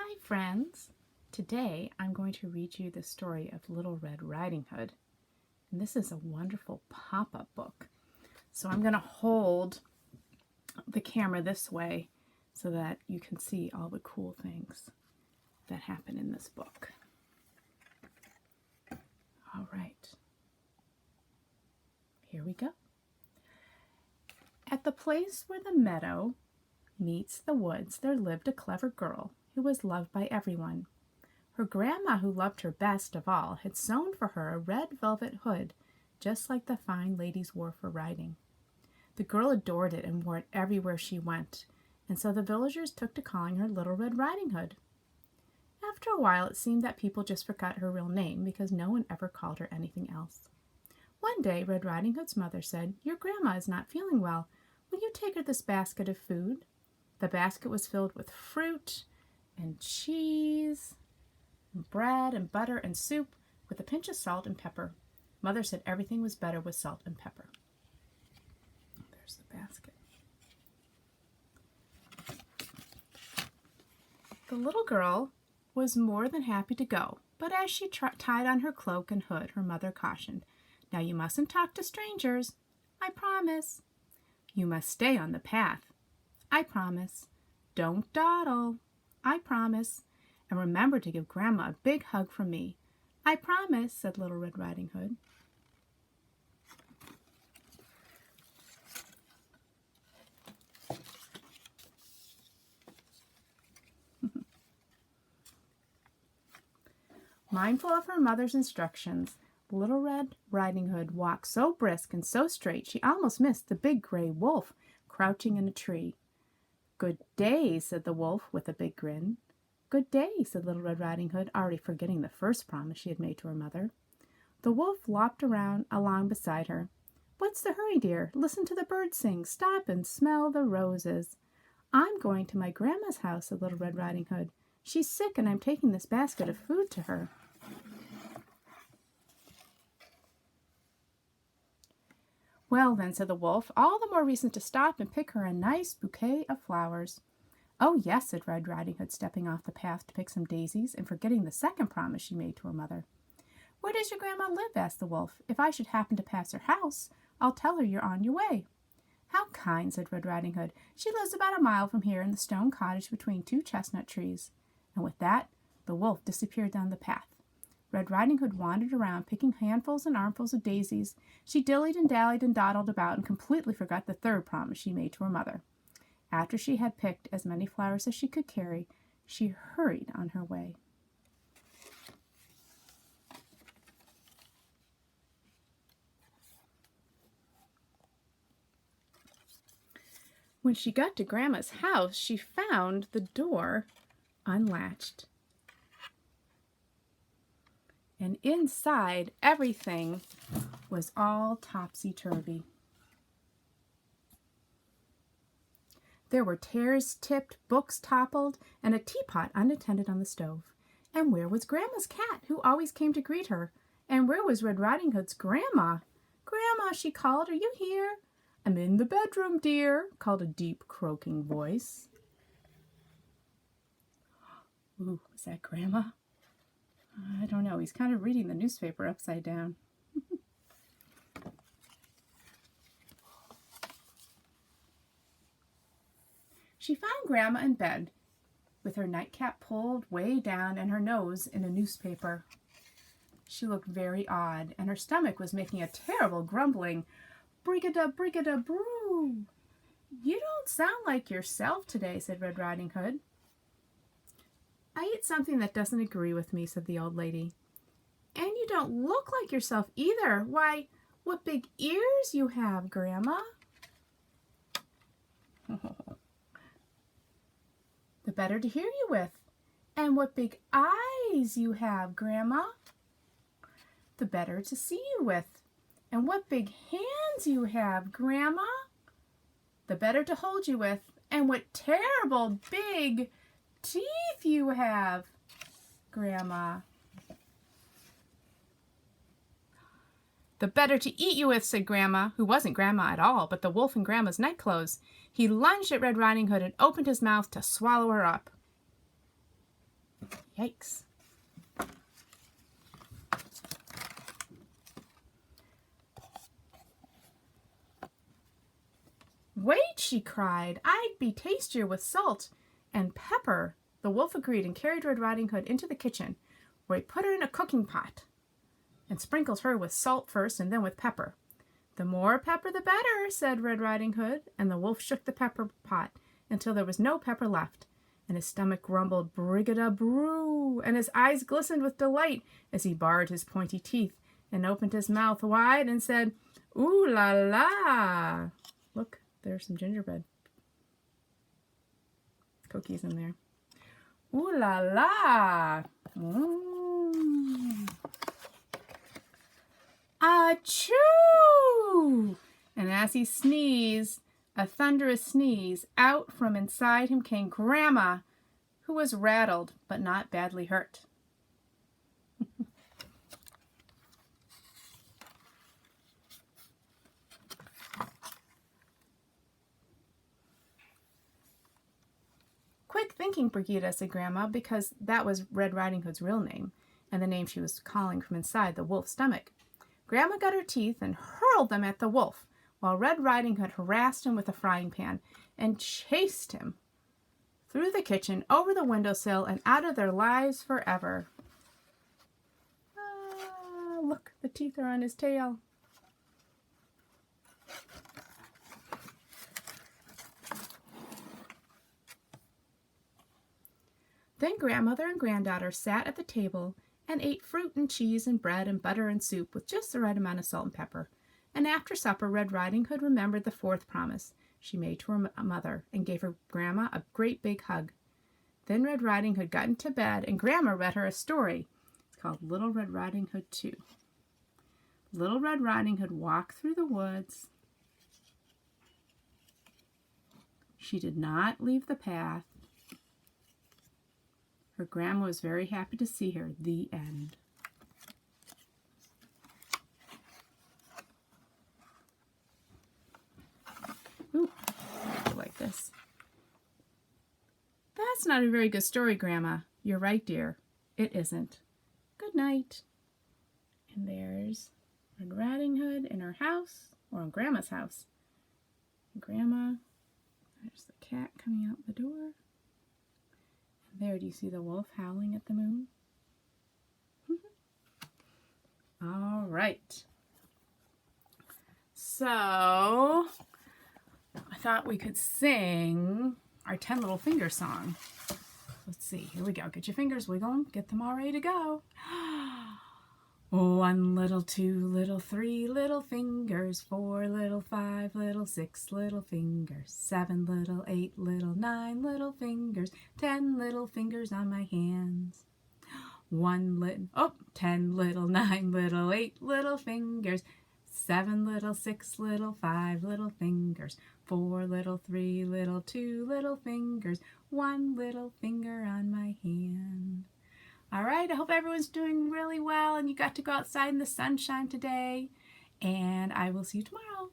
Hi friends! Today I'm going to read you the story of Little Red Riding Hood. And this is a wonderful pop-up book. So I'm going to hold the camera this way so that you can see all the cool things that happen in this book. All right, here we go. At the place where the meadow meets the woods, there lived a clever girl who was loved by everyone. Her grandma, who loved her best of all, had sewn for her a red velvet hood, just like the fine ladies wore for riding. The girl adored it and wore it everywhere she went, and so the villagers took to calling her Little Red Riding Hood. After a while, it seemed that people just forgot her real name because no one ever called her anything else. One day, Red Riding Hood's mother said, "Your grandma is not feeling well. Will you take her this basket of food?" The basket was filled with fruit and cheese and bread and butter and soup with a pinch of salt and pepper. Mother said everything was better with salt and pepper. There's the basket. The little girl was more than happy to go, but as she tied on her cloak and hood, her mother cautioned, "Now you mustn't talk to strangers. I promise. You must stay on the path. I promise. Don't dawdle. I promise. And remember to give Grandma a big hug from me. I promise," said Little Red Riding Hood. Mindful of her mother's instructions, Little Red Riding Hood walked so brisk and so straight she almost missed the big gray wolf crouching in a tree. "Good day," said the wolf with a big grin. "Good day," said Little Red Riding Hood, already forgetting the first promise she had made to her mother. The wolf lopped along beside her. "What's the hurry, dear? Listen to the birds sing. Stop and smell the roses." "I'm going to my grandma's house," said Little Red Riding Hood. "She's sick and I'm taking this basket of food to her." "Well then," said the wolf, "all the more reason to stop and pick her a nice bouquet of flowers." "Oh yes," said Red Riding Hood, stepping off the path to pick some daisies and forgetting the second promise she made to her mother. "Where does your grandma live?" asked the wolf. "If I should happen to pass her house, I'll tell her you're on your way." "How kind," said Red Riding Hood. "She lives about a mile from here in the stone cottage between two chestnut trees." And with that, the wolf disappeared down the path. Red Riding Hood wandered around, picking handfuls and armfuls of daisies. She dillied and dallied and dawdled about and completely forgot the third promise she made to her mother. After she had picked as many flowers as she could carry, she hurried on her way. When she got to Grandma's house, she found the door unlatched. And inside, everything was all topsy-turvy. There were chairs tipped, books toppled, and a teapot unattended on the stove. And where was Grandma's cat, who always came to greet her? And where was Red Riding Hood's grandma? "Grandma," she called, "are you here?" "I'm in the bedroom, dear," called a deep, croaking voice. Ooh, is that Grandma? I don't know. He's kind of reading the newspaper upside down. She found Grandma in bed with her nightcap pulled way down and her nose in a newspaper. She looked very odd, and her stomach was making a terrible grumbling. "Brigada, brigada, brew." "You don't sound like yourself today," said Red Riding Hood. "I ate something that doesn't agree with me," said the old lady. "And you don't look like yourself either. Why, what big ears you have, Grandma." "The better to hear you with." "And what big eyes you have, Grandma." "The better to see you with." "And what big hands you have, Grandma." "The better to hold you with." "And what terrible big teeth you have, Grandma." "The better to eat you with," said Grandma, who wasn't Grandma at all, but the wolf in Grandma's nightclothes. He lunged at Red Riding Hood and opened his mouth to swallow her up. Yikes. Wait, she cried. I'd be tastier with salt and pepper. The wolf agreed and carried Red Riding Hood into the kitchen, where he put her in a cooking pot and sprinkled her with salt first and then with pepper. The more pepper the better, said Red Riding Hood, and the wolf shook the pepper pot until there was no pepper left, and his stomach grumbled brig-a-da-broo, and his eyes glistened with delight as he bared his pointy teeth and opened his mouth wide and said, "Ooh la la!" Look, there's some gingerbread cookies in there. Ooh la la! Achoo! And as he sneezed, a thunderous sneeze, out from inside him came Grandma, who was rattled but not badly hurt. Quick thinking, Brigida, said Grandma, because that was Red Riding Hood's real name, and the name she was calling from inside the wolf's stomach. Grandma got her teeth and hurled them at the wolf, while Red Riding Hood harassed him with a frying pan and chased him through the kitchen, over the windowsill, and out of their lives forever. Ah, look, the teeth are on his tail. Then Grandmother and Granddaughter sat at the table and ate fruit and cheese and bread and butter and soup with just the right amount of salt and pepper. And after supper, Red Riding Hood remembered the fourth promise she made to her mother and gave her Grandma a great big hug. Then Red Riding Hood got into bed and Grandma read her a story. It's called Little Red Riding Hood 2. Little Red Riding Hood walked through the woods. She did not leave the path. Her grandma was very happy to see her. The end. Ooh, I like this. That's not a very good story, Grandma. You're right, dear. It isn't. Good night. And there's Red Riding Hood in her house, or in Grandma's house. And Grandma, there's the cat coming out the door. There, do you see the wolf howling at the moon? All right. So, I thought we could sing our 10 Little Fingers song. Let's see. Here we go. Get your fingers wiggling. Get them all ready to go. 1 little, 2 little, 3 little fingers, 4 little, 5 little, 6 little fingers, 7 little, 8 little, 9 little fingers, 10 little fingers on my hands. 10 little, 9 little, 8 little fingers, 7 little, 6 little, 5 little fingers, 4 little, 3 little, 2 little fingers, 1 little finger on my hand. All right, I hope everyone's doing really well and you got to go outside in the sunshine today. And I will see you tomorrow.